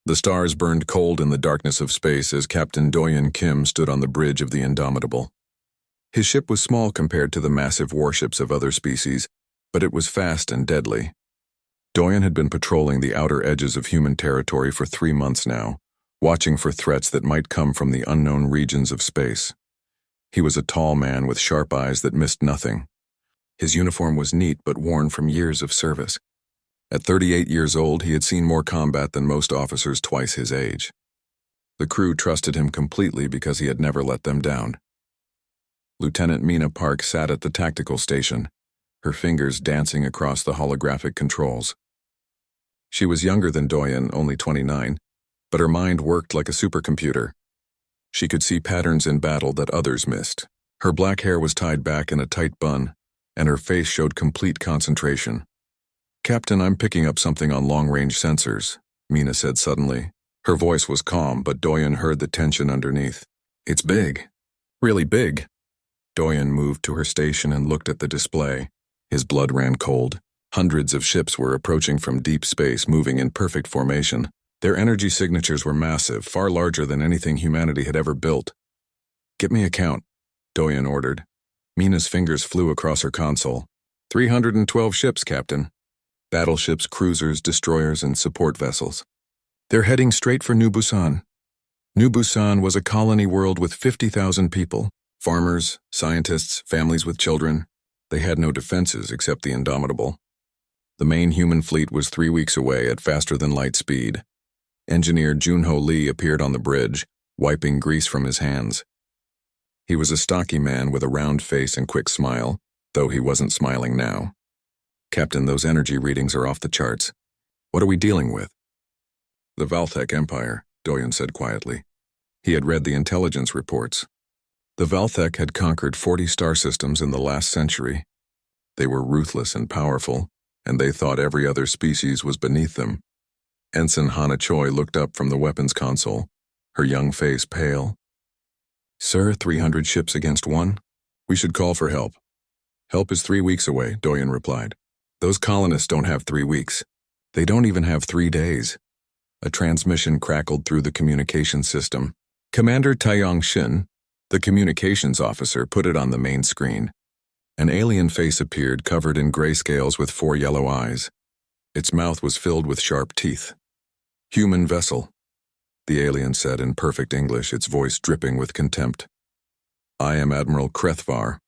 The stars burned cold in the darkness of space as Captain Doyen Kim stood on the bridge of the Indomitable. His ship was small compared to the massive warships of other species, but it was fast and deadly. Doyen had been patrolling the outer edges of human territory for 3 months now, watching for threats that might come from the unknown regions of space. He was a tall man with sharp eyes that missed nothing. His uniform was neat but worn from years of service. At 38 years old, he had seen more combat than most officers twice his age. The crew trusted him completely because he had never let them down. Lieutenant Mina Park sat at the tactical station, her fingers dancing across the holographic controls. She was younger than Doyen, only 29, but her mind worked like a supercomputer. She could see patterns in battle that others missed. Her black hair was tied back in a tight bun, and her face showed complete concentration. "Captain, I'm picking up something on long-range sensors," Mina said suddenly. Her voice was calm, but Doyen heard the tension underneath. "It's big. Really big." Doyen moved to her station and looked at the display. His blood ran cold. Hundreds of ships were approaching from deep space, moving in perfect formation. Their energy signatures were massive, far larger than anything humanity had ever built. "Get me a count," Doyen ordered. Mina's fingers flew across her console. 312 ships, Captain. Battleships, cruisers, destroyers, and support vessels. They're heading straight for New Busan. New Busan was a colony world with 50,000 people. Farmers, scientists, families with children. They had no defenses except the Indomitable. The main human fleet was 3 weeks away at faster-than-light speed. Engineer Junho Lee appeared on the bridge, wiping grease from his hands. He was a stocky man with a round face and quick smile, though he wasn't smiling now. "Captain, those energy readings are off the charts. What are we dealing with?" "The Valthek Empire," Doyen said quietly. He had read the intelligence reports. The Valthek had conquered 40 star systems in the last century. They were ruthless and powerful, and they thought every other species was beneath them. Ensign Hana Choi looked up from the weapons console, her young face pale. "Sir, 300 ships against one? We should call for help." "Help is 3 weeks away," Doyen replied. "Those colonists don't have 3 weeks. They don't even have 3 days." A transmission crackled through the communication system. Commander Taeyong Shin, the communications officer, put it on the main screen. An alien face appeared, covered in grayscales with 4 yellow eyes. Its mouth was filled with sharp teeth. "Human vessel," the alien said in perfect English, its voice dripping with contempt. "I am Admiral Krethvar,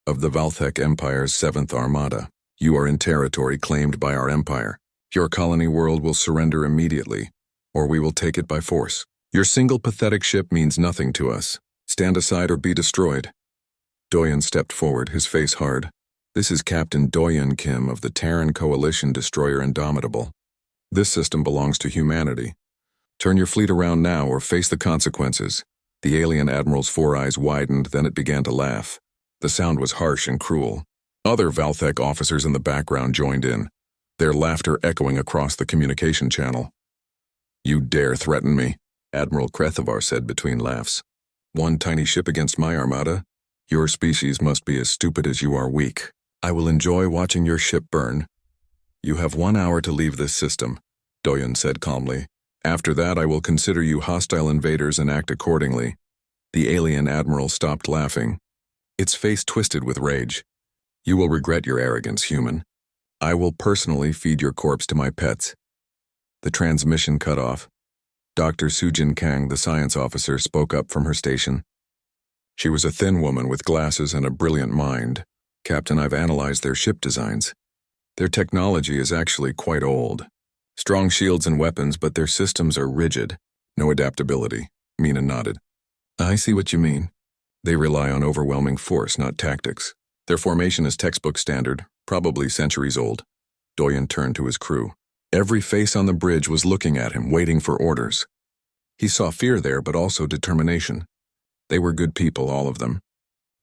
of the Valthek Empire's 7th Armada. You are in territory claimed by our empire. Your colony world will surrender immediately, or we will take it by force. Your single pathetic ship means nothing to us. Stand aside or be destroyed." Doyen stepped forward, his face hard. "This is Captain Doyen Kim of the Terran Coalition destroyer Indomitable. This system belongs to humanity. Turn your fleet around now or face the consequences." The alien admiral's 4 eyes widened, then it began to laugh. The sound was harsh and cruel. Other Valthek officers in the background joined in, their laughter echoing across the communication channel. "You dare threaten me," Admiral Krethavar said between laughs. "One tiny ship against my armada? Your species must be as stupid as you are weak. I will enjoy watching your ship burn." "You have 1 hour to leave this system," Doyen said calmly. "After that, I will consider you hostile invaders and act accordingly." The alien admiral stopped laughing. Its face twisted with rage. "You will regret your arrogance, human. I will personally feed your corpse to my pets." The transmission cut off. Dr. Sujin Kang, the science officer, spoke up from her station. She was a thin woman with glasses and a brilliant mind. "Captain, I've analyzed their ship designs. Their technology is actually quite old. Strong shields and weapons, but their systems are rigid. No adaptability." Mina nodded. "I see what you mean. They rely on overwhelming force, not tactics. Their formation is textbook standard, probably centuries old." Doyen turned to his crew. Every face on the bridge was looking at him, waiting for orders. He saw fear there, but also determination. They were good people, all of them.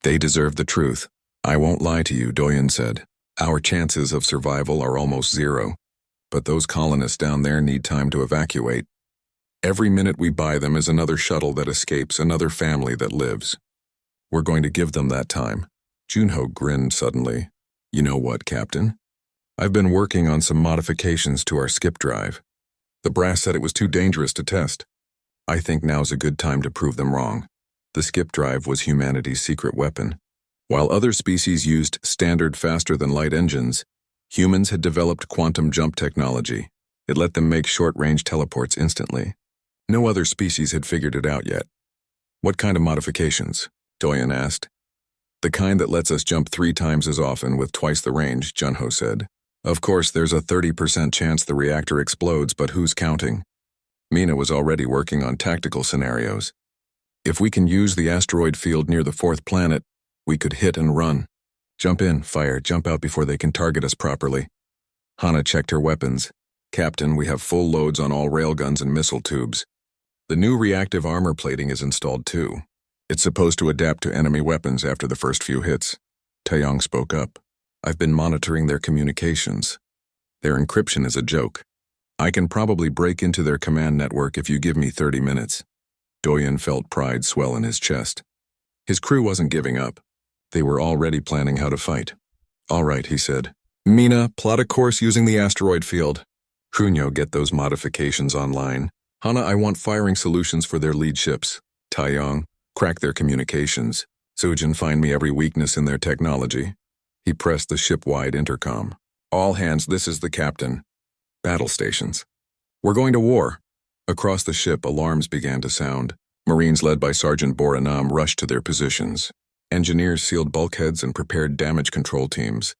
"They deserve the truth. I won't lie to you," Doyen said. "Our chances of survival are almost 0. But those colonists down there need time to evacuate. Every minute we buy them is another shuttle that escapes, another family that lives. We're going to give them that time." Junho grinned suddenly. "You know what, Captain? I've been working on some modifications to our skip drive. The brass said it was too dangerous to test. I think now's a good time to prove them wrong. The skip drive was humanity's secret weapon. While other species used standard faster-than-light engines, humans had developed quantum jump technology. It let them make short-range teleports instantly. No other species had figured it out yet. What kind of modifications? Doyen asked. The kind that lets us jump 3 times as often with twice the range, Junho said. Of course, there's a 30% chance the reactor explodes, but who's counting? Mina was already working on tactical scenarios. If we can use the asteroid field near the 4th planet, we could hit and run. Jump in, fire, jump out before they can target us properly. Hana checked her weapons. Captain, we have full loads on all railguns and missile tubes. The new reactive armor plating is installed too. It's supposed to adapt to enemy weapons after the first few hits. Taeyong spoke up. I've been monitoring their communications. Their encryption is a joke. I can probably break into their command network if you give me 30 minutes. Doyen felt pride swell in his chest. His crew wasn't giving up. They were already planning how to fight. All right, he said. Mina, plot a course using the asteroid field. Hunyo, get those modifications online. Hana, I want firing solutions for their lead ships. Taeyong, crack their communications. Sujin, find me every weakness in their technology. He pressed the ship-wide intercom. All hands, this is the captain. Battle stations. We're going to war. Across the ship, alarms began to sound. Marines led by Sergeant Boranam rushed to their positions. Engineers sealed bulkheads and prepared damage control teams.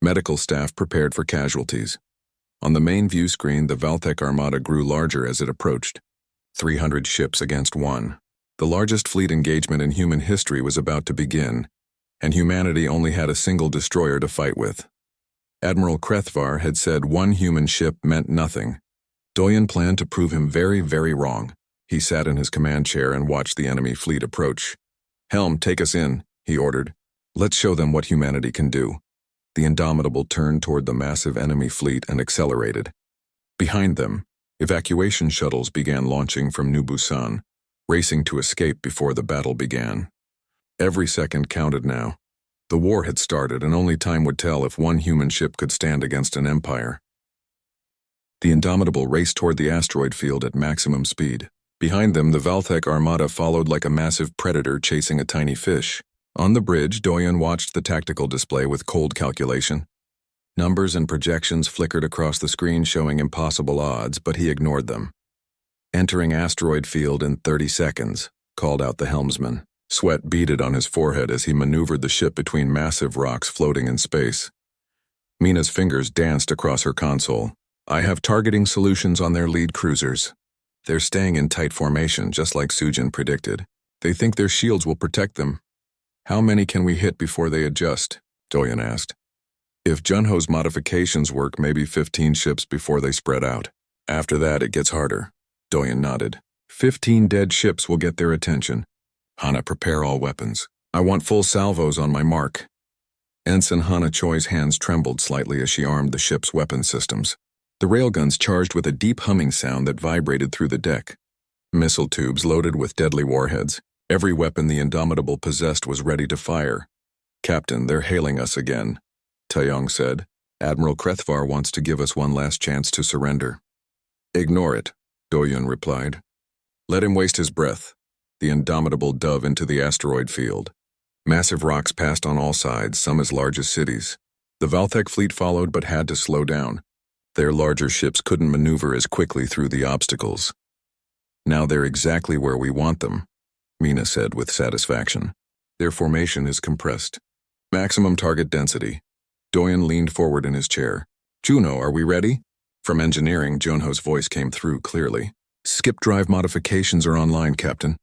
Medical staff prepared for casualties. On the main view screen, the Valtech Armada grew larger as it approached. 300 ships against 1. The largest fleet engagement in human history was about to begin, and humanity only had a single destroyer to fight with. Admiral Krethvar had said 1 human ship meant nothing. Doyen planned to prove him very, very wrong. He sat in his command chair and watched the enemy fleet approach. Helm, take us in, he ordered. Let's show them what humanity can do. The Indomitable turned toward the massive enemy fleet and accelerated. Behind them, evacuation shuttles began launching from New Busan, racing to escape before the battle began. Every second counted now. The war had started, and only time would tell if 1 human ship could stand against an empire. The Indomitable raced toward the asteroid field at maximum speed. Behind them, the Valtech Armada followed like a massive predator chasing a tiny fish. On the bridge, Doyen watched the tactical display with cold calculation. Numbers and projections flickered across the screen showing impossible odds, but he ignored them. Entering asteroid field in 30 seconds, called out the helmsman. Sweat beaded on his forehead as he maneuvered the ship between massive rocks floating in space. Mina's fingers danced across her console. I have targeting solutions on their lead cruisers. They're staying in tight formation, just like Sujin predicted. They think their shields will protect them. How many can we hit before they adjust? Doyen asked. If Junho's modifications work, maybe 15 ships before they spread out. After that, it gets harder. Doyen nodded. 15 dead ships will get their attention. Hana, prepare all weapons. I want full salvos on my mark. Ensign Hana Choi's hands trembled slightly as she armed the ship's weapon systems. The railguns charged with a deep humming sound that vibrated through the deck. Missile tubes loaded with deadly warheads. Every weapon the Indomitable possessed was ready to fire. Captain, they're hailing us again, Taeyong said. Admiral Krethvar wants to give us one last chance to surrender. Ignore it, Doyen replied. Let him waste his breath. The Indomitable dove into the asteroid field. Massive rocks passed on all sides, some as large as cities. The Valtech fleet followed but had to slow down. Their larger ships couldn't maneuver as quickly through the obstacles. Now they're exactly where we want them, Mina said with satisfaction. Their formation is compressed. Maximum target density. Doyen leaned forward in his chair. Juno, are we ready? From engineering, Junho's voice came through clearly. Skip drive modifications are online, Captain.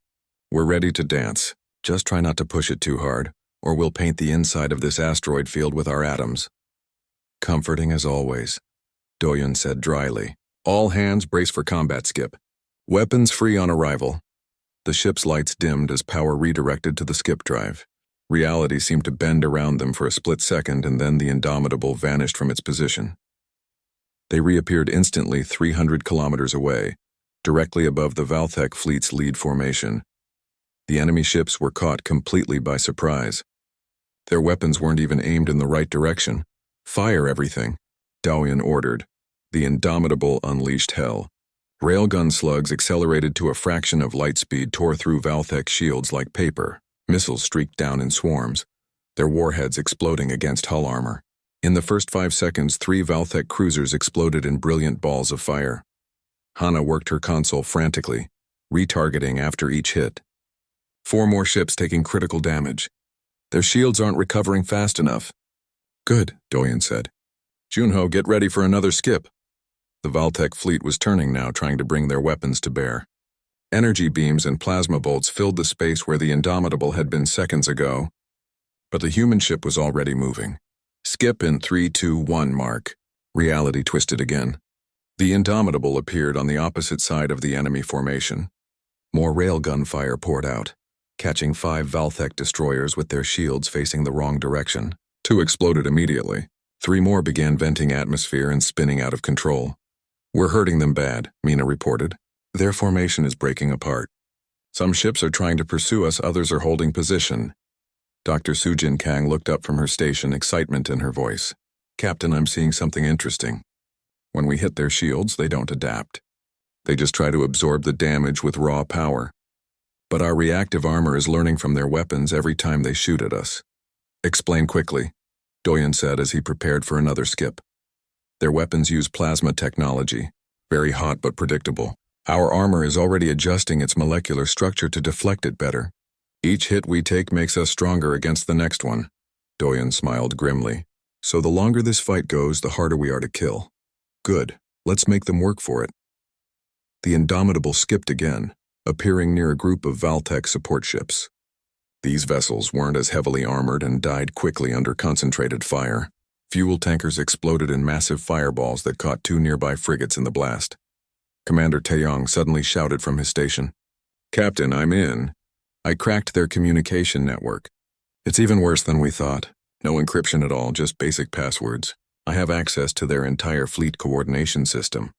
We're ready to dance. Just try not to push it too hard, or we'll paint the inside of this asteroid field with our atoms. Comforting as always, Doyen said dryly. All hands brace for combat, Skip. Weapons free on arrival. The ship's lights dimmed as power redirected to the skip drive. Reality seemed to bend around them for a split second, and then the Indomitable vanished from its position. They reappeared instantly 300 kilometers away, directly above the Valtech fleet's lead formation. The enemy ships were caught completely by surprise. Their weapons weren't even aimed in the right direction. Fire everything, Doyen ordered. The Indomitable unleashed hell. Railgun slugs accelerated to a fraction of light speed tore through Valthek shields like paper. Missiles streaked down in swarms, their warheads exploding against hull armor. In the first 5 seconds, 3 Valthek cruisers exploded in brilliant balls of fire. Hana worked her console frantically, retargeting after each hit. 4 more ships taking critical damage. Their shields aren't recovering fast enough. Good, Doyen said. Junho, get ready for another skip. The Valtech fleet was turning now, trying to bring their weapons to bear. Energy beams and plasma bolts filled the space where the Indomitable had been seconds ago. But the human ship was already moving. Skip in 3, 2, 1 mark. Reality twisted again. The Indomitable appeared on the opposite side of the enemy formation. More railgun fire poured out, catching 5 Valthek destroyers with their shields facing the wrong direction. 2 exploded immediately. 3 more began venting atmosphere and spinning out of control. We're hurting them bad, Mina reported. Their formation is breaking apart. Some ships are trying to pursue us, others are holding position. Dr. Sujin Kang looked up from her station, excitement in her voice. Captain, I'm seeing something interesting. When we hit their shields, they don't adapt. They just try to absorb the damage with raw power. But our reactive armor is learning from their weapons every time they shoot at us. Explain quickly, Doyen said as he prepared for another skip. Their weapons use plasma technology, very hot but predictable. Our armor is already adjusting its molecular structure to deflect it better. Each hit we take makes us stronger against the next one. Doyen smiled grimly. So the longer this fight goes, the harder we are to kill. Good, let's make them work for it. The Indomitable skipped again, appearing near a group of Valtech support ships. These vessels weren't as heavily armored and died quickly under concentrated fire. Fuel tankers exploded in massive fireballs that caught 2 nearby frigates in the blast. Commander Taeyong suddenly shouted from his station. Captain, I'm in. I cracked their communication network. It's even worse than we thought. No encryption at all, just basic passwords. I have access to their entire fleet coordination system.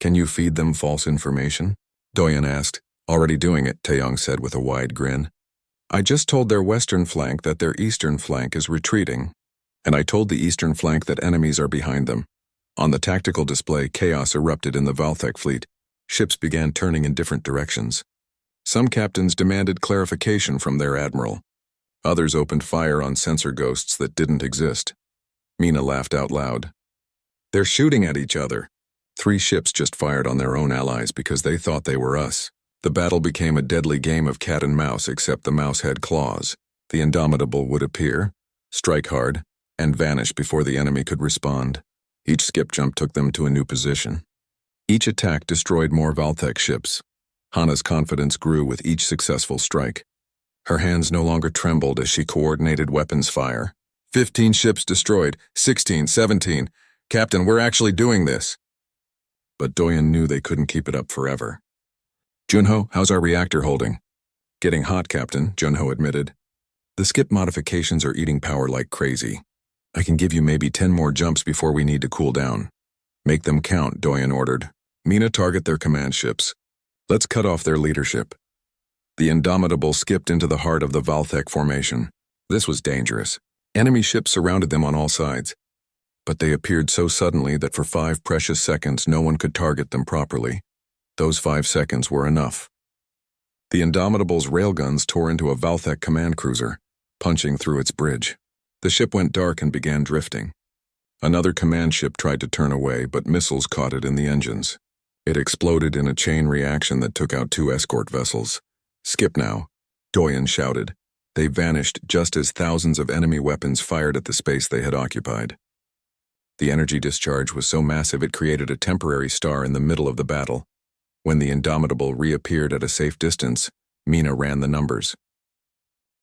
Can you feed them false information? Doyen asked. Already doing it, Taeyong said with a wide grin. I just told their western flank that their eastern flank is retreating, and I told the eastern flank that enemies are behind them. On the tactical display, chaos erupted in the Valthek fleet. Ships began turning in different directions. Some captains demanded clarification from their admiral. Others opened fire on sensor ghosts that didn't exist. Mina laughed out loud. They're shooting at each other. 3 ships just fired on their own allies because they thought they were us. The battle became a deadly game of cat and mouse, except the mouse had claws. The Indomitable would appear, strike hard, and vanish before the enemy could respond. Each skip jump took them to a new position. Each attack destroyed more Valthek ships. Hana's confidence grew with each successful strike. Her hands no longer trembled as she coordinated weapons fire. 15 ships destroyed, 16, 17. Captain, we're actually doing this. But Doyen knew they couldn't keep it up forever. Junho, how's our reactor holding? Getting hot, Captain, Junho admitted. The skip modifications are eating power like crazy. I can give you maybe 10 more jumps before we need to cool down. Make them count, Doyen ordered. Mina, target their command ships. Let's cut off their leadership. The Indomitable skipped into the heart of the Valthek formation. This was dangerous. Enemy ships surrounded them on all sides. But they appeared so suddenly that for 5 precious seconds no one could target them properly. Those 5 seconds were enough. The Indomitable's railguns tore into a Valthek command cruiser, punching through its bridge. The ship went dark and began drifting. Another command ship tried to turn away, but missiles caught it in the engines. It exploded in a chain reaction that took out 2 escort vessels. Skip now, Doyen shouted. They vanished just as thousands of enemy weapons fired at the space they had occupied. The energy discharge was so massive it created a temporary star in the middle of the battle. When the Indomitable reappeared at a safe distance, Mina ran the numbers.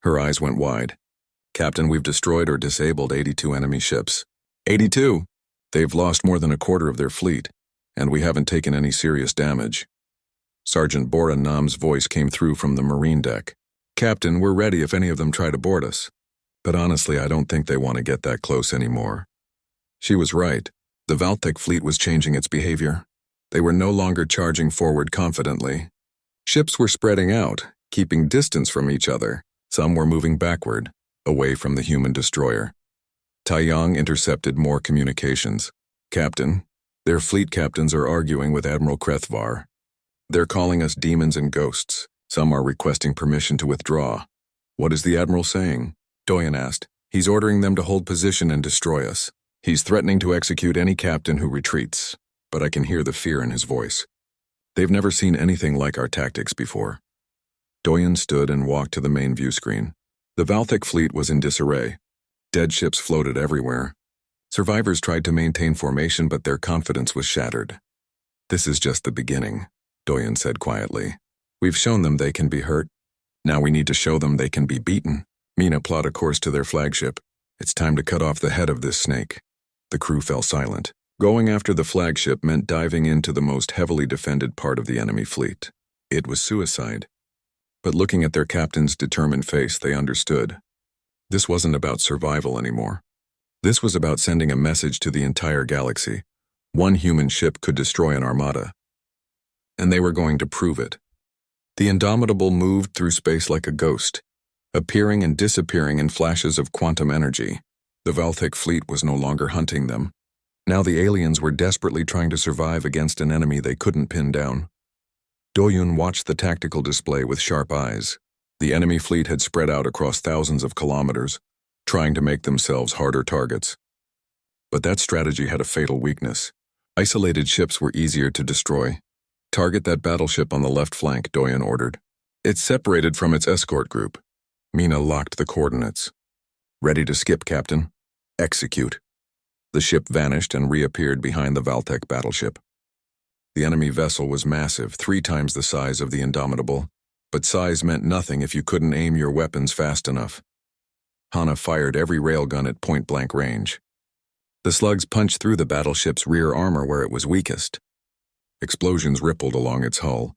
Her eyes went wide. Captain, we've destroyed or disabled 82 enemy ships. 82? They've lost more than a quarter of their fleet, and we haven't taken any serious damage. Sergeant Bora Nam's voice came through from the marine deck. Captain, we're ready if any of them try to board us. But honestly, I don't think they want to get that close anymore. She was right. The Valtech fleet was changing its behavior. They were no longer charging forward confidently. Ships were spreading out, keeping distance from each other. Some were moving backward, away from the human destroyer. Taeyong intercepted more communications. Captain, Their fleet captains are arguing with Admiral Krethvar. They're calling us demons and ghosts. Some are requesting permission to withdraw. What is the Admiral saying? Doyen asked. He's ordering them to hold position and destroy us. He's threatening to execute any captain who retreats, but I can hear the fear in his voice. They've never seen anything like our tactics before. Doyen stood and walked to the main view screen. The Valthic fleet was in disarray. Dead ships floated everywhere. Survivors tried to maintain formation, but their confidence was shattered. This is just the beginning, Doyen said quietly. We've shown them they can be hurt. Now we need to show them they can be beaten. Mina plot a course to their flagship. It's time to cut off the head of this snake. The crew fell silent. Going after the flagship meant diving into the most heavily defended part of the enemy fleet. It was suicide. But looking at their captain's determined face, they understood. This wasn't about survival anymore. This was about sending a message to the entire galaxy. One human ship could destroy an armada. And they were going to prove it. The Indomitable moved through space like a ghost, appearing and disappearing in flashes of quantum energy. The Valthic fleet was no longer hunting them. Now the aliens were desperately trying to survive against an enemy they couldn't pin down. Doyen watched the tactical display with sharp eyes. The enemy fleet had spread out across thousands of kilometers, trying to make themselves harder targets. But that strategy had a fatal weakness. Isolated ships were easier to destroy. Target that battleship on the left flank, Doyen ordered. It's separated from its escort group. Mina locked the coordinates. Ready to skip, Captain. Execute. The ship vanished and reappeared behind the Valtec battleship. The enemy vessel was massive, 3 times the size of the Indomitable, but size meant nothing if you couldn't aim your weapons fast enough. Hana fired every railgun at point-blank range. The slugs punched through the battleship's rear armor where it was weakest. Explosions rippled along its hull.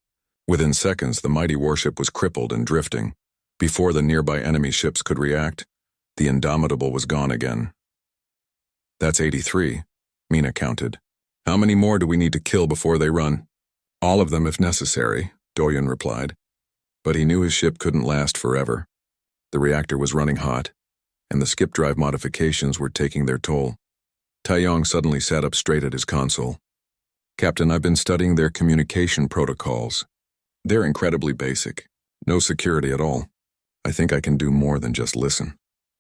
Within seconds, the mighty warship was crippled and drifting. Before the nearby enemy ships could react, the Indomitable was gone again. That's 83, Mina counted. How many more do we need to kill before they run? All of them if necessary, Doyen replied. But he knew his ship couldn't last forever. The reactor was running hot, and the skip drive modifications were taking their toll. Taeyong suddenly sat up straight at his console. Captain, I've been studying their communication protocols. They're incredibly basic. No security at all. I think I can do more than just listen.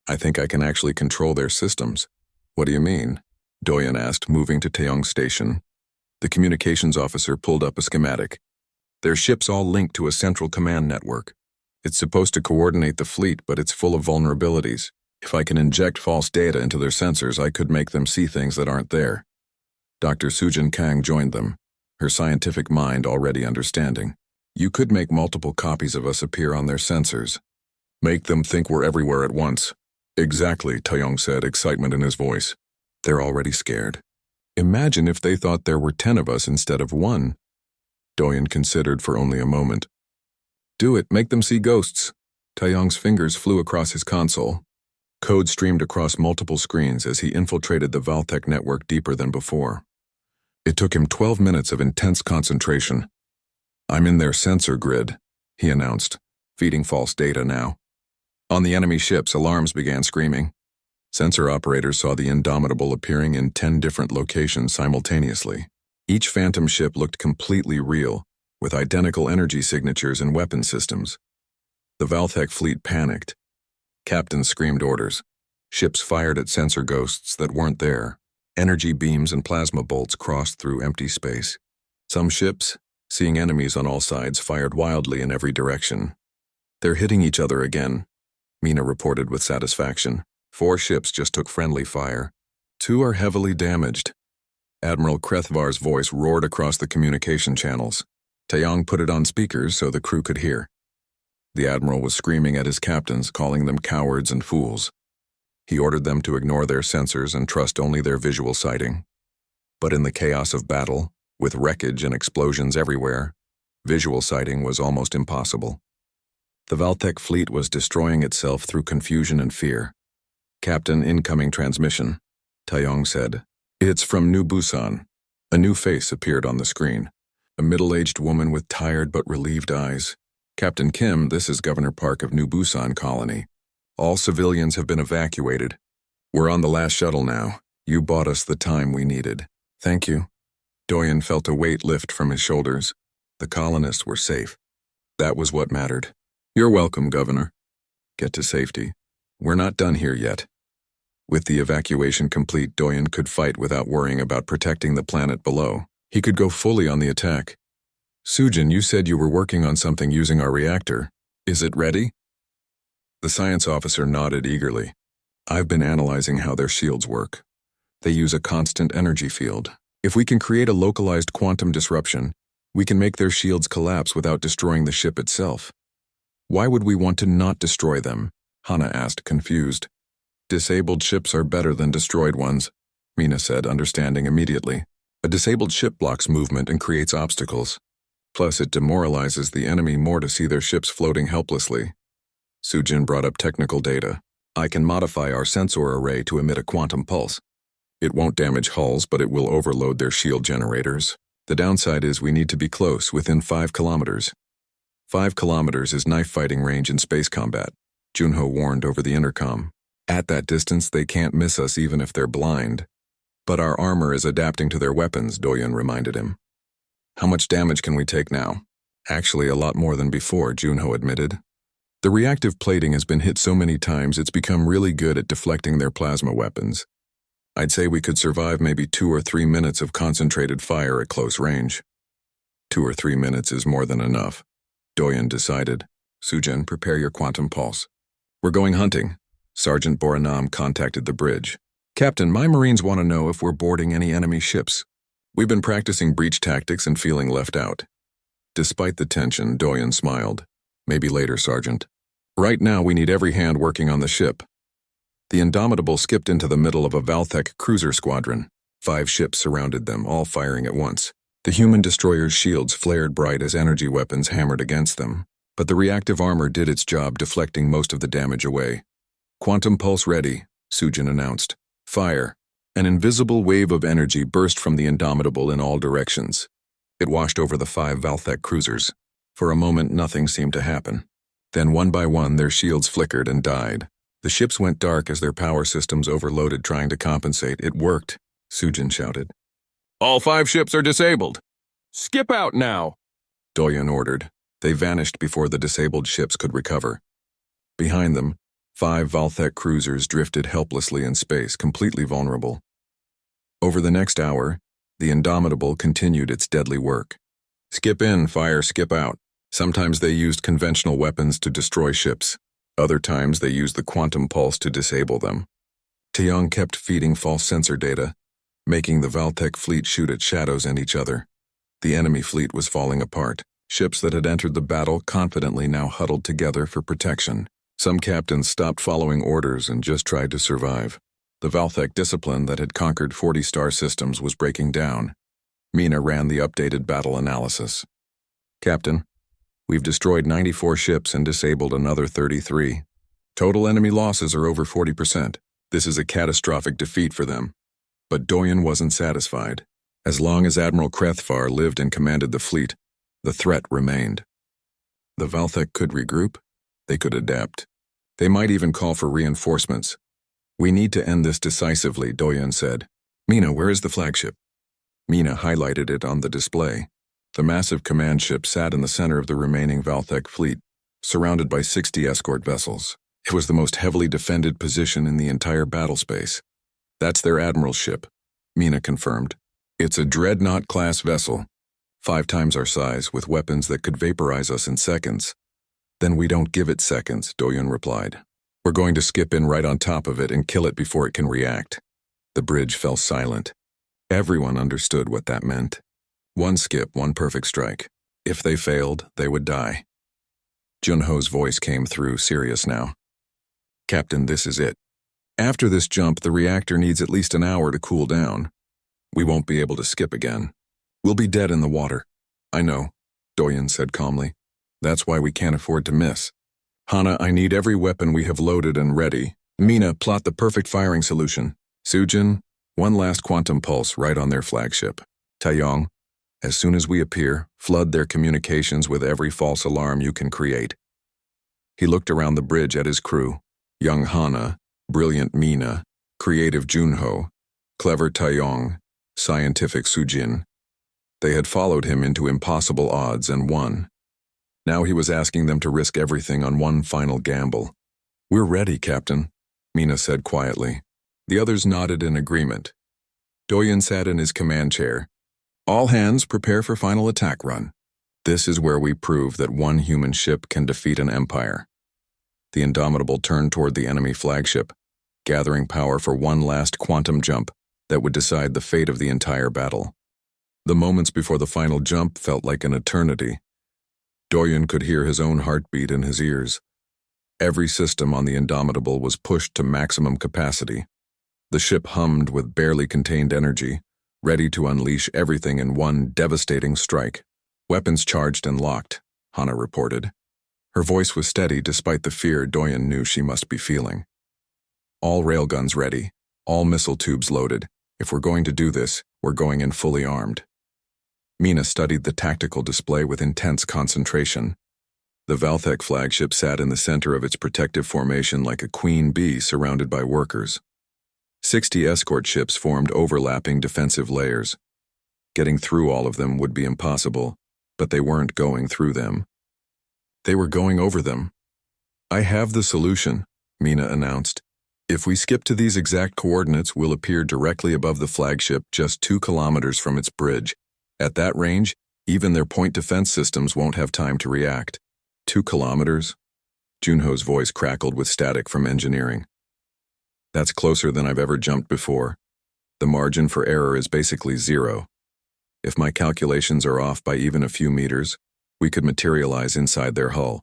I think I can actually control their systems. What do you mean? Doyen asked, moving to Taeyong's station. The communications officer pulled up a schematic. Their ships all linked to a central command network. It's supposed to coordinate the fleet, but it's full of vulnerabilities. If I can inject false data into their sensors, I could make them see things that aren't there. Dr. Sujin Kang joined them, her scientific mind already understanding. You could make multiple copies of us appear on their sensors. Make them think we're everywhere at once. Exactly, Taeyong said, excitement in his voice. They're already scared. Imagine if they thought there were 10 of us instead of 1. Doyen considered for only a moment. Do it, make them see ghosts. Taeyong's fingers flew across his console. Code streamed across multiple screens as he infiltrated the Valtec network deeper than before. It took him 12 minutes of intense concentration. I'm in their sensor grid, he announced, feeding false data now. On the enemy ships, alarms began screaming. Sensor operators saw the Indomitable appearing in 10 different locations simultaneously. Each phantom ship looked completely real, with identical energy signatures and weapon systems. The Valtec fleet panicked. Captains screamed orders. Ships fired at sensor ghosts that weren't there. Energy beams and plasma bolts crossed through empty space. Some ships, seeing enemies on all sides, fired wildly in every direction. They're hitting each other again, Mina reported with satisfaction. 4 ships just took friendly fire. 2 are heavily damaged. Admiral Krethvar's voice roared across the communication channels. Taeyong put it on speakers so the crew could hear. The Admiral was screaming at his captains, calling them cowards and fools. He ordered them to ignore their sensors and trust only their visual sighting. But in the chaos of battle, with wreckage and explosions everywhere, visual sighting was almost impossible. The Valtec fleet was destroying itself through confusion and fear. Captain, incoming transmission, Taeyong said. It's from New Busan. A new face appeared on the screen. A middle-aged woman with tired but relieved eyes. Captain Kim, this is Governor Park of New Busan Colony. All civilians have been evacuated. We're on the last shuttle now. You bought us the time we needed. Thank you. Doyen felt a weight lift from his shoulders. The colonists were safe. That was what mattered. You're welcome, Governor. Get to safety. We're not done here yet. With the evacuation complete, Doyen could fight without worrying about protecting the planet below. He could go fully on the attack. Sujin, you said you were working on something using our reactor. Is it ready? The science officer nodded eagerly. I've been analyzing how their shields work. They use a constant energy field. If we can create a localized quantum disruption, we can make their shields collapse without destroying the ship itself. Why would we want to not destroy them? Hana asked, confused. Disabled ships are better than destroyed ones, Mina said, understanding immediately. A disabled ship blocks movement and creates obstacles. Plus, it demoralizes the enemy more to see their ships floating helplessly. Sujin brought up technical data. I can modify our sensor array to emit a quantum pulse. It won't damage hulls, but it will overload their shield generators. The downside is we need to be close, within 5 kilometers. 5 kilometers is knife fighting range in space combat, Junho warned over the intercom. At that distance, they can't miss us even if they're blind. But our armor is adapting to their weapons, Doyen reminded him. How much damage can we take now? Actually, a lot more than before, Junho admitted. The reactive plating has been hit so many times it's become really good at deflecting their plasma weapons. I'd say we could survive maybe 2 or 3 minutes of concentrated fire at close range. 2 or 3 minutes is more than enough, Doyen decided. Sujin, prepare your quantum pulse. We're going hunting. Sergeant Boranam contacted the bridge. Captain, my Marines want to know if we're boarding any enemy ships. We've been practicing breach tactics and feeling left out. Despite the tension, Doyen smiled. Maybe later, Sergeant. Right now, we need every hand working on the ship. The Indomitable skipped into the middle of a Valthek cruiser squadron. 5 ships surrounded them, all firing at once. The human destroyer's shields flared bright as energy weapons hammered against them, but the reactive armor did its job, deflecting most of the damage away. Quantum pulse ready, Sujin announced. Fire. An invisible wave of energy burst from the Indomitable in all directions. It washed over the 5 Valthek cruisers. For a moment, nothing seemed to happen. Then, one by one, their shields flickered and died. The ships went dark as their power systems overloaded, trying to compensate. It worked, Sujin shouted. All 5 ships are disabled. Skip out now, Doyen ordered. They vanished before the disabled ships could recover. Behind them, 5 Valthek cruisers drifted helplessly in space, completely vulnerable. Over the next hour, the Indomitable continued its deadly work. Skip in, fire, skip out. Sometimes they used conventional weapons to destroy ships. Other times they used the quantum pulse to disable them. Taeyong kept feeding false sensor data, making the Valthek fleet shoot at shadows and each other. The enemy fleet was falling apart. Ships that had entered the battle confidently now huddled together for protection. Some captains stopped following orders and just tried to survive. The Valthek discipline that had conquered 40 star systems was breaking down. Mina ran the updated battle analysis. Captain, we've destroyed 94 ships and disabled another 33. Total enemy losses are over 40%. This is a catastrophic defeat for them. But Doyen wasn't satisfied. As long as Admiral Krethfar lived and commanded the fleet, the threat remained. The Valthek could regroup. They could adapt. They might even call for reinforcements. We need to end this decisively, Doyen said. Mina, where is the flagship? Mina highlighted it on the display. The massive command ship sat in the center of the remaining Valthek fleet, surrounded by 60 escort vessels. It was the most heavily defended position in the entire battle space. That's their admiral's ship, Mina confirmed. It's a Dreadnought-class vessel, 5 times our size, with weapons that could vaporize us in seconds. Then we don't give it seconds, Doyen replied. We're going to skip in right on top of it and kill it before it can react. The bridge fell silent. Everyone understood what that meant. 1 skip, 1 perfect strike. If they failed, they would die. Junho's voice came through, serious now. Captain, this is it. After this jump, the reactor needs at least an hour to cool down. We won't be able to skip again. We'll be dead in the water. I know, Doyen said calmly. That's why we can't afford to miss. Hana, I need every weapon we have loaded and ready. Mina, plot the perfect firing solution. Sujin, 1 last quantum pulse right on their flagship. Taeyong, as soon as we appear, flood their communications with every false alarm you can create. He looked around the bridge at his crew. Young Hana, brilliant Mina, creative Junho, clever Taeyong, scientific Sujin. They had followed him into impossible odds and won. Now he was asking them to risk everything on one final gamble. "We're ready, Captain," Mina said quietly. The others nodded in agreement. Doyen sat in his command chair. "All hands prepare for final attack run. This is where we prove that one human ship can defeat an empire." The Indomitable turned toward the enemy flagship, gathering power for one last quantum jump that would decide the fate of the entire battle. The moments before the final jump felt like an eternity. Doyen could hear his own heartbeat in his ears. Every system on the Indomitable was pushed to maximum capacity. The ship hummed with barely contained energy, ready to unleash everything in one devastating strike. "Weapons charged and locked," Hana reported. Her voice was steady despite the fear Doyen knew she must be feeling. "All railguns ready, all missile tubes loaded. If we're going to do this, we're going in fully armed." Mina studied the tactical display with intense concentration. The Valthek flagship sat in the center of its protective formation like a queen bee surrounded by workers. 60 escort ships formed overlapping defensive layers. Getting through all of them would be impossible, but they weren't going through them. They were going over them. "I have the solution," Mina announced. "If we skip to these exact coordinates, we'll appear directly above the flagship just 2 kilometers from its bridge. At that range, even their point defense systems won't have time to react." 2 kilometers? Junho's voice crackled with static from engineering. "That's closer than I've ever jumped before. The margin for error is basically 0. If my calculations are off by even a few meters, we could materialize inside their hull.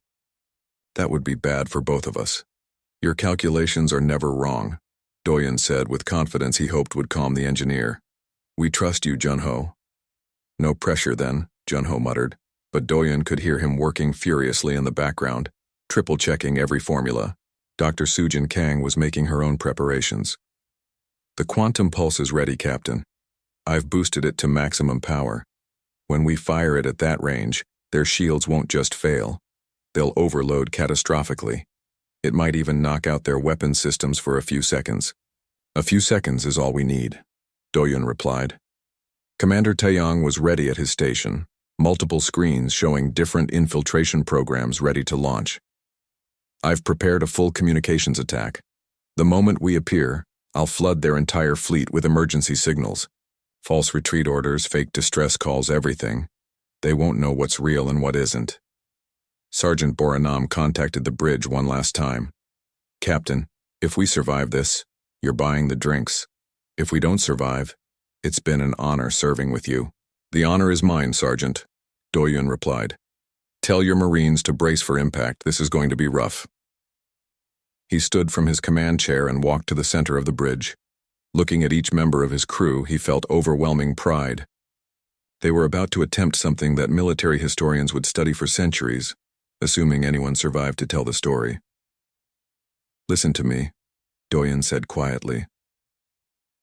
That would be bad for both of us." "Your calculations are never wrong," Doyen said with confidence he hoped would calm the engineer. "We trust you, Junho." "No pressure then," Junho muttered, but Doyen could hear him working furiously in the background, triple-checking every formula. Dr. Sujin Kang was making her own preparations. "The quantum pulse is ready, Captain. I've boosted it to maximum power. When we fire it at that range, their shields won't just fail. They'll overload catastrophically. It might even knock out their weapon systems for a few seconds." "A few seconds is all we need," Doyen replied. Commander Taeyong was ready at his station, multiple screens showing different infiltration programs ready to launch. "I've prepared a full communications attack. The moment we appear, I'll flood their entire fleet with emergency signals. False retreat orders, fake distress calls, everything. They won't know what's real and what isn't." Sergeant Boranam contacted the bridge one last time. "Captain, if we survive this, you're buying the drinks. If we don't survive, it's been an honor serving with you." "The honor is mine, Sergeant," Doyen replied. "Tell your Marines to brace for impact. This is going to be rough." He stood from his command chair and walked to the center of the bridge. Looking at each member of his crew, he felt overwhelming pride. They were about to attempt something that military historians would study for centuries, assuming anyone survived to tell the story. "Listen to me," Doyen said quietly.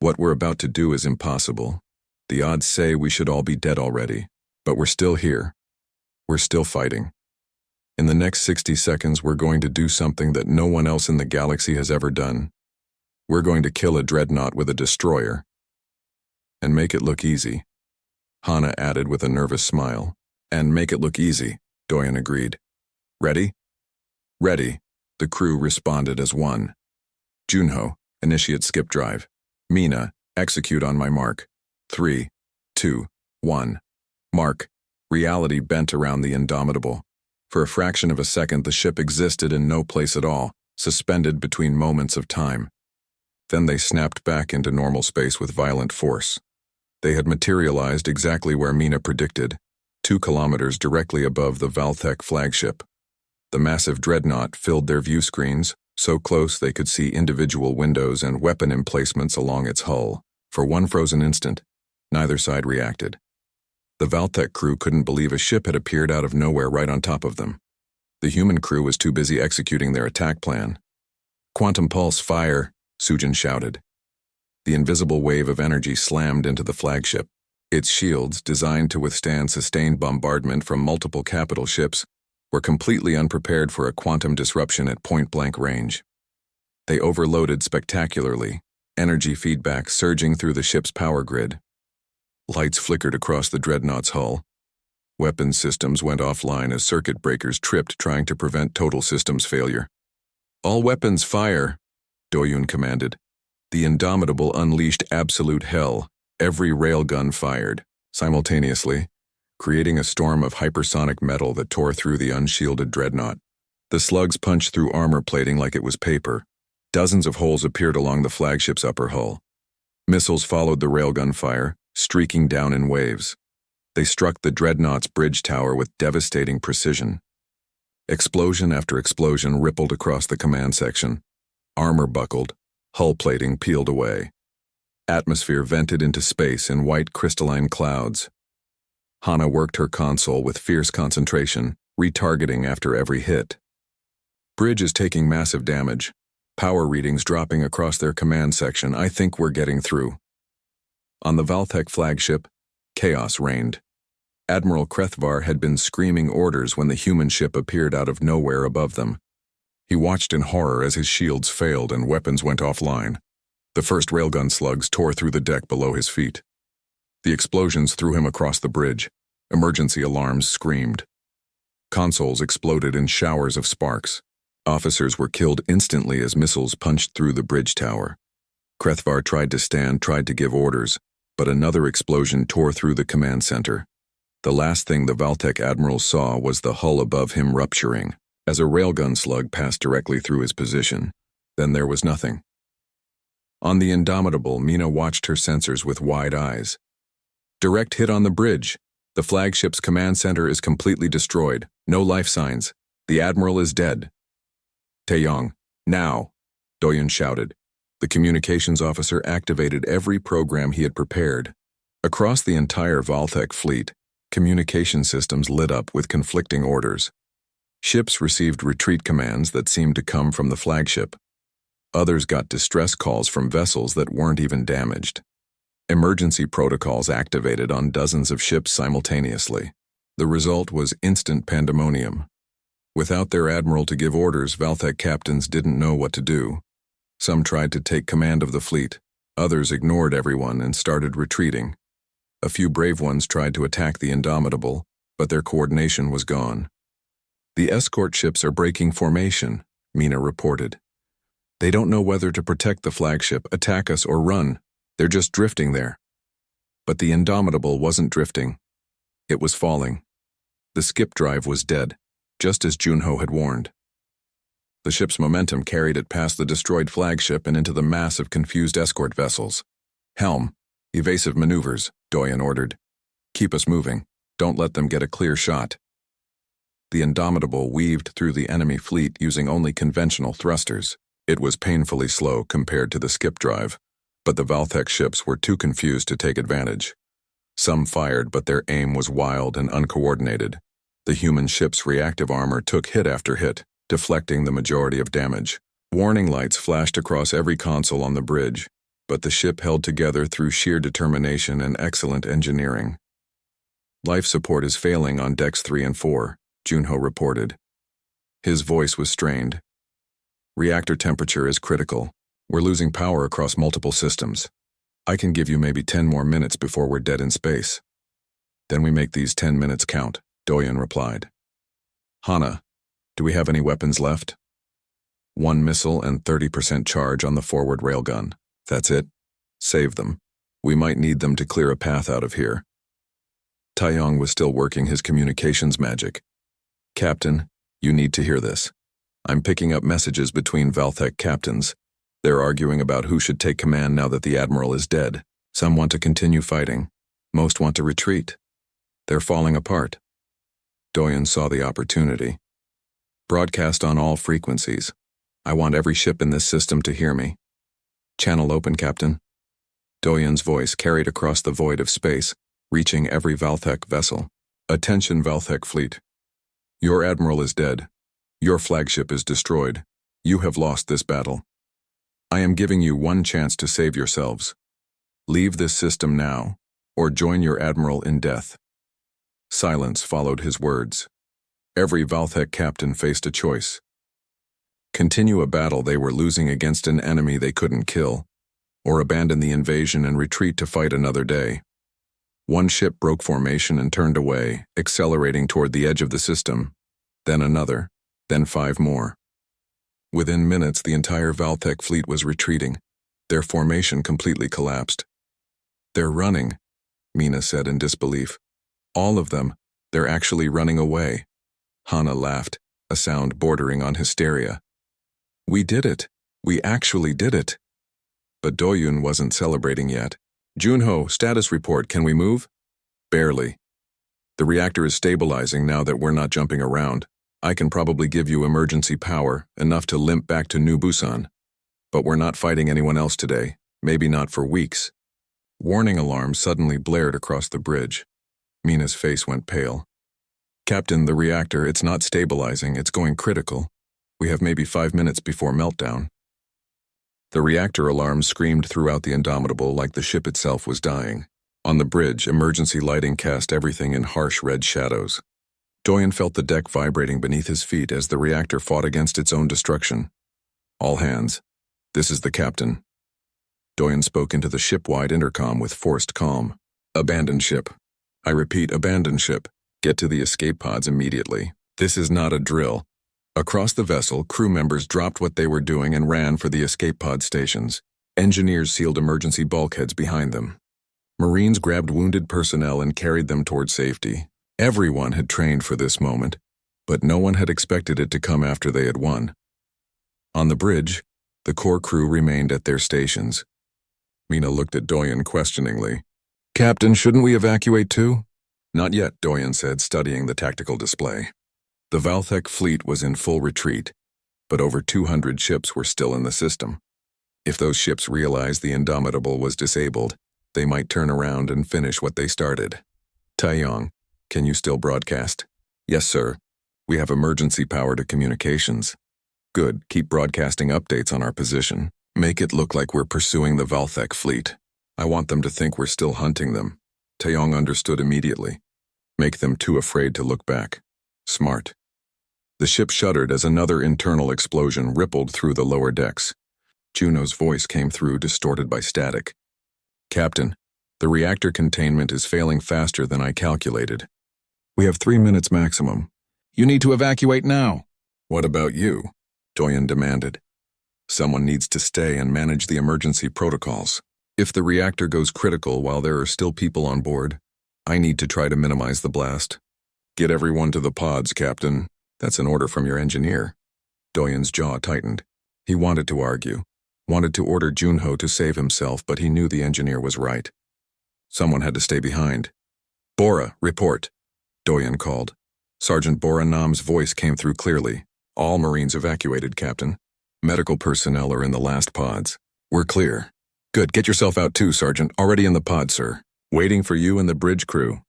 "What we're about to do is impossible. The odds say we should all be dead already, but we're still here. We're still fighting. In the next 60 seconds, we're going to do something that no one else in the galaxy has ever done. We're going to kill a dreadnought with a destroyer. And make it look easy," Hana added with a nervous smile. "And make it look easy," Doyen agreed. "Ready?" "Ready," the crew responded as one. "Junho, initiate skip drive. Mina, execute on my mark. 3, 2, 1. Mark." Reality bent around the Indomitable. For a fraction of a second, the ship existed in no place at all, suspended between moments of time. Then they snapped back into normal space with violent force. They had materialized exactly where Mina predicted, 2 kilometers directly above the Valthek flagship. The massive dreadnought filled their view screens, so close they could see individual windows and weapon emplacements along its hull. For one frozen instant, neither side reacted. The Valthek crew couldn't believe a ship had appeared out of nowhere right on top of them. The human crew was too busy executing their attack plan. "Quantum pulse, fire!" Sujin shouted. The invisible wave of energy slammed into the flagship. Its shields, designed to withstand sustained bombardment from multiple capital ships, were completely unprepared for a quantum disruption at point-blank range. They overloaded spectacularly, energy feedback surging through the ship's power grid. Lights flickered across the dreadnought's hull. Weapons systems went offline as circuit breakers tripped, trying to prevent total systems failure. "All weapons fire," Doyun commanded. The Indomitable unleashed absolute hell. Every railgun fired, simultaneously, creating a storm of hypersonic metal that tore through the unshielded dreadnought. The slugs punched through armor plating like it was paper. Dozens of holes appeared along the flagship's upper hull. Missiles followed the railgun fire, streaking down in waves. They struck the dreadnought's bridge tower with devastating precision. Explosion after explosion rippled across the command section. Armor buckled, hull plating peeled away. Atmosphere vented into space in white crystalline clouds. Hana worked her console with fierce concentration, retargeting after every hit. "Bridge is taking massive damage. Power readings dropping across their command section. I think we're getting through." On the Valthek flagship, chaos reigned. Admiral Krethvar had been screaming orders when the human ship appeared out of nowhere above them. He watched in horror as his shields failed and weapons went offline. The first railgun slugs tore through the deck below his feet. The explosions threw him across the bridge. Emergency alarms screamed. Consoles exploded in showers of sparks. Officers were killed instantly as missiles punched through the bridge tower. Krethvar tried to stand, tried to give orders, but another explosion tore through the command center. The last thing the Valtek admiral saw was the hull above him rupturing, as a railgun slug passed directly through his position. Then there was nothing. On the Indomitable, Mina watched her sensors with wide eyes. "Direct hit on the bridge. The flagship's command center is completely destroyed. No life signs. The admiral is dead." "Taeyong, now!" Doyen shouted. The communications officer activated every program he had prepared. Across the entire Valthek fleet, communication systems lit up with conflicting orders. Ships received retreat commands that seemed to come from the flagship. Others got distress calls from vessels that weren't even damaged. Emergency protocols activated on dozens of ships simultaneously. The result was instant pandemonium. Without their admiral to give orders, Valthek captains didn't know what to do. Some tried to take command of the fleet. Others ignored everyone and started retreating. A few brave ones tried to attack the Indomitable, but their coordination was gone. "The escort ships are breaking formation," Mina reported. "They don't know whether to protect the flagship, attack us, or run. They're just drifting there." But the Indomitable wasn't drifting. It was falling. The skip drive was dead, just as Junho had warned. The ship's momentum carried it past the destroyed flagship and into the mass of confused escort vessels. "Helm, evasive maneuvers," Doyen ordered. "Keep us moving. Don't let them get a clear shot." The Indomitable weaved through the enemy fleet using only conventional thrusters. It was painfully slow compared to the skip drive, but the Valthek ships were too confused to take advantage. Some fired, but their aim was wild and uncoordinated. The human ship's reactive armor took hit after hit, deflecting the majority of damage. Warning lights flashed across every console on the bridge, but the ship held together through sheer determination and excellent engineering. "Life support is failing on decks 3 and 4, Junho reported. His voice was strained. "Reactor temperature is critical. We're losing power across multiple systems. I can give you maybe 10 more minutes before we're dead in space." "Then we make these 10 minutes count," Doyen replied. "Hana, do we have any weapons left?" "One missile and 30% charge on the forward railgun. That's it. Save them. We might need them to clear a path out of here." Taeyong was still working his communications magic. "Captain, you need to hear this. I'm picking up messages between Valthek captains. They're arguing about who should take command now that the admiral is dead. Some want to continue fighting. Most want to retreat. They're falling apart." Doyen saw the opportunity. "Broadcast on all frequencies. I want every ship in this system to hear me." "Channel open, Captain." Doyen's voice carried across the void of space, reaching every Valthek vessel. "Attention, Valthek fleet. Your admiral is dead. Your flagship is destroyed. You have lost this battle. I am giving you one chance to save yourselves. Leave this system now, or join your admiral in death." Silence followed his words. Every Valthek captain faced a choice. Continue a battle they were losing against an enemy they couldn't kill, or abandon the invasion and retreat to fight another day. One ship broke formation and turned away, accelerating toward the edge of the system. Then another, then 5 more. Within minutes, the entire Valtech fleet was retreating. Their formation completely collapsed. "They're running," Mina said in disbelief. "All of them. They're actually running away." Hana laughed, a sound bordering on hysteria. "We did it. We actually did it." But Doyun wasn't celebrating yet. "Junho, status report, can we move?" "Barely. The reactor is stabilizing now that we're not jumping around. I can probably give you emergency power, enough to limp back to New Busan. But we're not fighting anyone else today, maybe not for weeks." Warning alarms suddenly blared across the bridge. Mina's face went pale. "Captain, the reactor, it's not stabilizing, it's going critical. We have maybe 5 minutes before meltdown." The reactor alarm screamed throughout the Indomitable like the ship itself was dying. On the bridge, emergency lighting cast everything in harsh red shadows. Doyen felt the deck vibrating beneath his feet as the reactor fought against its own destruction. "All hands. This is the captain." Doyen spoke into the ship-wide intercom with forced calm. "Abandon ship. I repeat, abandon ship. Get to the escape pods immediately. This is not a drill." Across the vessel, crew members dropped what they were doing and ran for the escape pod stations. Engineers sealed emergency bulkheads behind them. Marines grabbed wounded personnel and carried them toward safety. Everyone had trained for this moment, but no one had expected it to come after they had won. On the bridge, the core crew remained at their stations. Mina looked at Doyen questioningly. "Captain, shouldn't we evacuate too?" "Not yet," Doyen said, studying the tactical display. The Valtech fleet was in full retreat, but over 200 ships were still in the system. If those ships realized the Indomitable was disabled, they might turn around and finish what they started. "Taeyong, can you still broadcast?" "Yes, sir. We have emergency power to communications." "Good, keep broadcasting updates on our position. Make it look like we're pursuing the Valtech fleet. I want them to think we're still hunting them." Taeyong understood immediately. "Make them too afraid to look back." "Smart." The ship shuddered as another internal explosion rippled through the lower decks. Juno's voice came through, distorted by static. "Captain, the reactor containment is failing faster than I calculated. We have 3 minutes maximum. You need to evacuate now." "What about you?" Doyen demanded. "Someone needs to stay and manage the emergency protocols. If the reactor goes critical while there are still people on board, I need to try to minimize the blast." "Get everyone to the pods, Captain. That's an order from your engineer." Doyen's jaw tightened. He wanted to argue, wanted to order Junho to save himself, but he knew the engineer was right. Someone had to stay behind. "Bora, report," Doyen called. Sergeant Bora Nam's voice came through clearly. "All Marines evacuated, Captain. Medical personnel are in the last pods. We're clear." "Good, get yourself out too, Sergeant. Already in the pod, sir. Waiting for you and the bridge crew."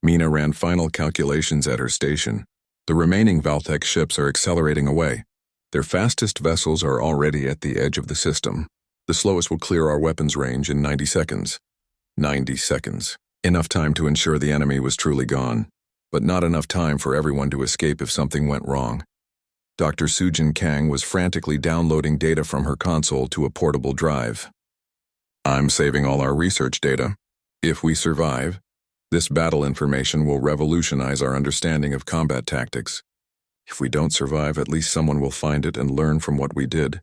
Mina ran final calculations at her station. The remaining Valtech ships are accelerating away. Their fastest vessels are already at the edge of the system. The slowest will clear our weapons range in 90 seconds. 90 seconds. Enough time to ensure the enemy was truly gone, but not enough time for everyone to escape if something went wrong. Dr. Sujin Kang was frantically downloading data from her console to a portable drive. "I'm saving all our research data. If we survive, this battle information will revolutionize our understanding of combat tactics. If we don't survive, at least someone will find it and learn from what we did."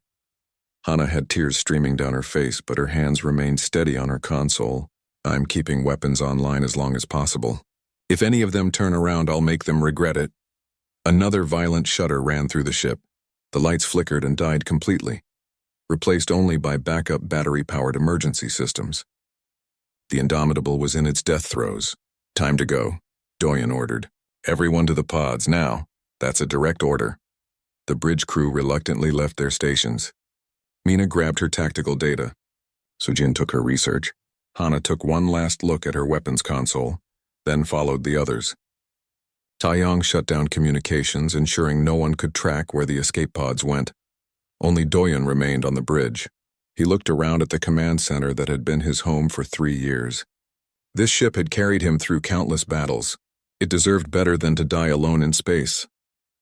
Hana had tears streaming down her face, but her hands remained steady on her console. "I'm keeping weapons online as long as possible. If any of them turn around, I'll make them regret it." Another violent shudder ran through the ship. The lights flickered and died completely, replaced only by backup battery-powered emergency systems. The Indomitable was in its death throes. "Time to go," Doyen ordered. "Everyone to the pods, now." "That's a direct order." The bridge crew reluctantly left their stations. Mina grabbed her tactical data. Sujin took her research. Hana took one last look at her weapons console, then followed the others. Taeyong shut down communications, ensuring no one could track where the escape pods went. Only Doyen remained on the bridge. He looked around at the command center that had been his home for 3 years. This ship had carried him through countless battles. It deserved better than to die alone in space.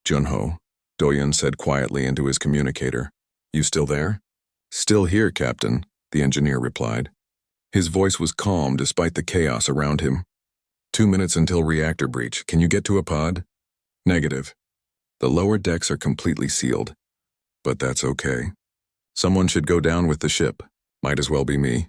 "Junho," Doyen said quietly into his communicator. "You still there?" "Still here, Captain," the engineer replied. His voice was calm despite the chaos around him. 2 minutes until reactor breach. Can you get to a pod? Negative. The lower decks are completely sealed. But that's okay. Someone should go down with the ship. Might as well be me.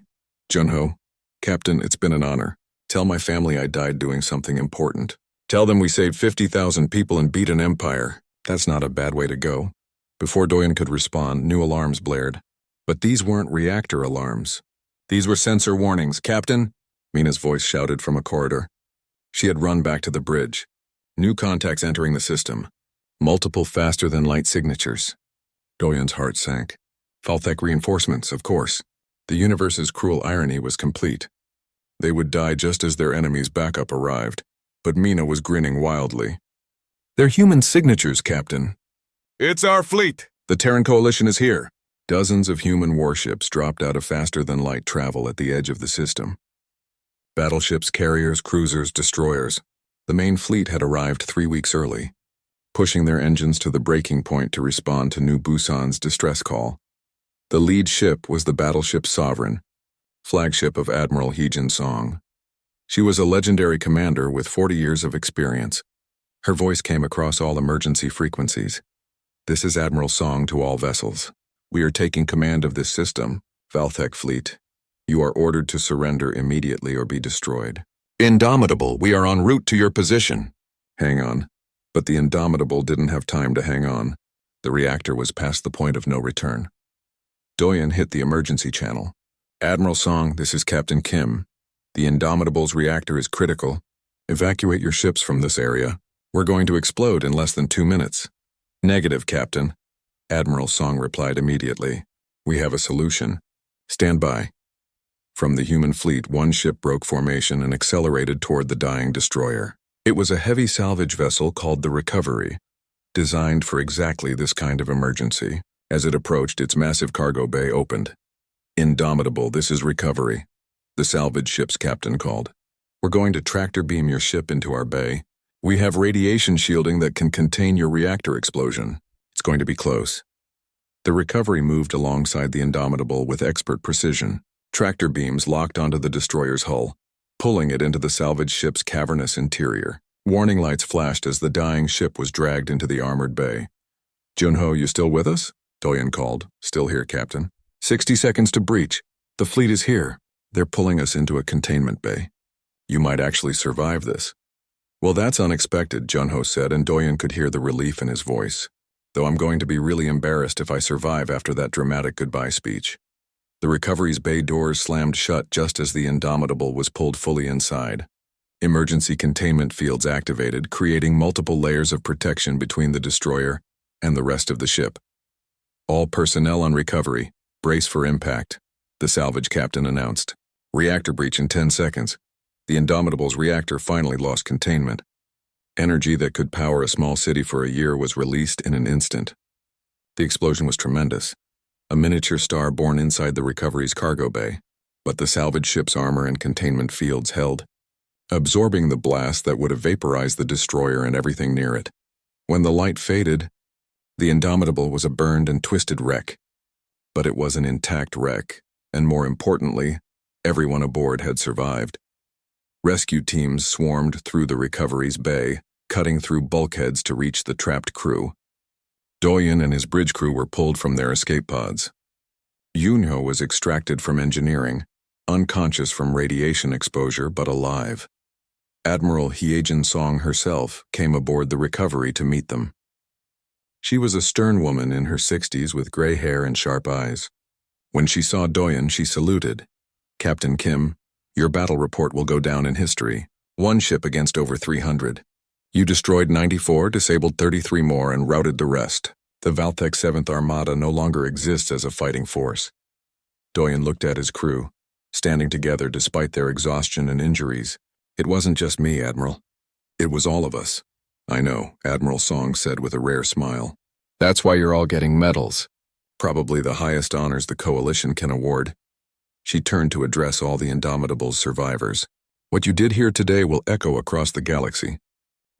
Junho, Captain, it's been an honor. Tell my family I died doing something important. Tell them we saved 50,000 people and beat an empire. That's not a bad way to go. Before Doyen could respond, new alarms blared. But these weren't reactor alarms. These were sensor warnings. Captain? Mina's voice shouted from a corridor. She had run back to the bridge. New contacts entering the system. Multiple faster-than-light signatures. Doyen's heart sank. Falthek reinforcements, of course. The universe's cruel irony was complete. They would die just as their enemy's backup arrived. But Mina was grinning wildly. They're human signatures, Captain. It's our fleet! The Terran Coalition is here. Dozens of human warships dropped out of faster-than-light travel at the edge of the system. Battleships, carriers, cruisers, destroyers. The main fleet had arrived 3 weeks early, pushing their engines to the breaking point to respond to New Busan's distress call. The lead ship was the battleship Sovereign, flagship of Admiral He-Jin Song. She was a legendary commander with 40 years of experience. Her voice came across all emergency frequencies. This is Admiral Song to all vessels. We are taking command of this system, Falthek Fleet. You are ordered to surrender immediately or be destroyed. Indomitable, we are en route to your position. Hang on. But the Indomitable didn't have time to hang on. The reactor was past the point of no return. Doyen hit the emergency channel. Admiral Song, this is Captain Kim. The Indomitable's reactor is critical. Evacuate your ships from this area. We're going to explode in less than 2 minutes. Negative, Captain. Admiral Song replied immediately. We have a solution. Stand by. From the human fleet, one ship broke formation and accelerated toward the dying destroyer. It was a heavy salvage vessel called the Recovery, designed for exactly this kind of emergency. As it approached, its massive cargo bay opened. Indomitable, this is Recovery. The salvage ship's captain called. We're going to tractor beam your ship into our bay. We have radiation shielding that can contain your reactor explosion. It's going to be close. The Recovery moved alongside the Indomitable with expert precision. Tractor beams locked onto the destroyer's hull, pulling it into the salvage ship's cavernous interior. Warning lights flashed as the dying ship was dragged into the armored bay. Junho, you still with us? Doyen called. Still here, Captain. 60 seconds to breach. The fleet is here. They're pulling us into a containment bay. You might actually survive this. Well, that's unexpected, Junho said, and Doyen could hear the relief in his voice. Though I'm going to be really embarrassed if I survive after that dramatic goodbye speech. The Recovery's bay doors slammed shut just as the Indomitable was pulled fully inside. Emergency containment fields activated, creating multiple layers of protection between the destroyer and the rest of the ship. All personnel on Recovery, brace for impact, the salvage captain announced. Reactor breach in 10 seconds. The Indomitable's reactor finally lost containment. Energy that could power a small city for a year was released in an instant. The explosion was tremendous. A miniature star born inside the Recovery's cargo bay, but the salvage ship's armor and containment fields held, absorbing the blast that would have vaporized the destroyer and everything near it. When the light faded, the Indomitable was a burned and twisted wreck. But it was an intact wreck, and more importantly, everyone aboard had survived. Rescue teams swarmed through the Recovery's bay, cutting through bulkheads to reach the trapped crew. Doyen and his bridge crew were pulled from their escape pods. Yunho was extracted from engineering, unconscious from radiation exposure but alive. Admiral He-Jin Song herself came aboard the Recovery to meet them. She was a stern woman in her 60s with gray hair and sharp eyes. When she saw Doyen, she saluted. Captain Kim, your battle report will go down in history. 1 ship against over 300. You destroyed 94, disabled 33 more, and routed the rest. The Falthek 7th Armada no longer exists as a fighting force. Doyen looked at his crew, standing together despite their exhaustion and injuries. It wasn't just me, Admiral. It was all of us. I know, Admiral Song said with a rare smile. That's why you're all getting medals. Probably the highest honors the Coalition can award. She turned to address all the Indomitable's survivors. What you did here today will echo across the galaxy.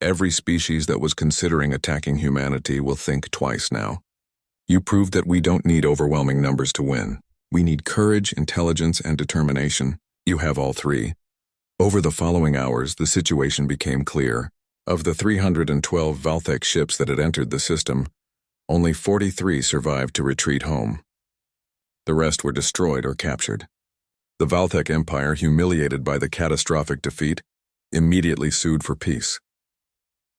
Every species that was considering attacking humanity will think twice now. You proved that we don't need overwhelming numbers to win. We need courage, intelligence, and determination. You have all three. Over the following hours, the situation became clear. Of the 312 Valthek ships that had entered the system, only 43 survived to retreat home. The rest were destroyed or captured. The Valthek Empire, humiliated by the catastrophic defeat, immediately sued for peace.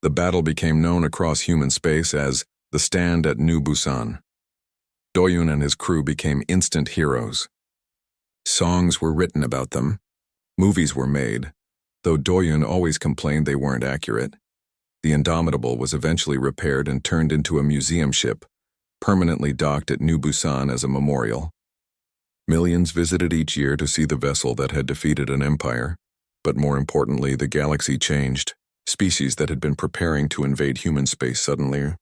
The battle became known across human space as the Stand at New Busan. Doyun and his crew became instant heroes. Songs were written about them. Movies were made, though Doyun always complained they weren't accurate. The Indomitable was eventually repaired and turned into a museum ship, permanently docked at New Busan as a memorial. Millions visited each year to see the vessel that had defeated an empire, but more importantly, the galaxy changed. Species that had been preparing to invade human space suddenly